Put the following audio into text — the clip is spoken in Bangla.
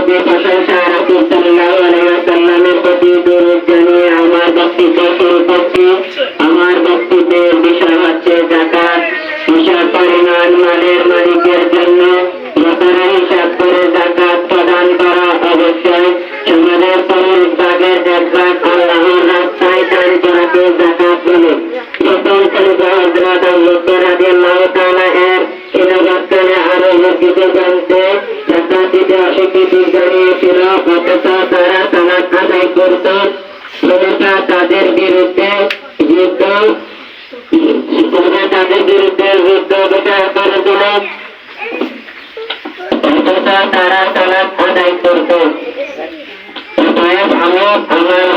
নবী প্রশংসা রাসূল সাল্লাল্লাহু আলাইহি ওয়াসাল্লামের প্রতি দরুদ জানিয়ে আমার বক্তব্য শুরু করছি। আমার বক্তব্যের বিষয় হচ্ছে যাকাত। হিসাব পরিমাণ মালের মালিকের জন্য বছরে হিসাব করে যাকাত প্রদান করা অবশ্যই। সমাজের 40 ভাগের 1 ভাগ আল্লাহর রাস্তায় দান করাকে যাকাত বলে। প্রথম খলিফা হযরত আবু বকর রাদিয়াল্লাহু তাআলা এর খিলাফতকালে আরো লোককে জানতে যাকাত দিতে অস্বীকৃতি জানিয়েছিল, অথচ তারা সালাত আদায় করত। খলিফা তাদের বিরুদ্ধে যুদ্ধ ঘোষণা করেছিল, অথচ তারা সালাত আদায় করত। অতএব আমি আমার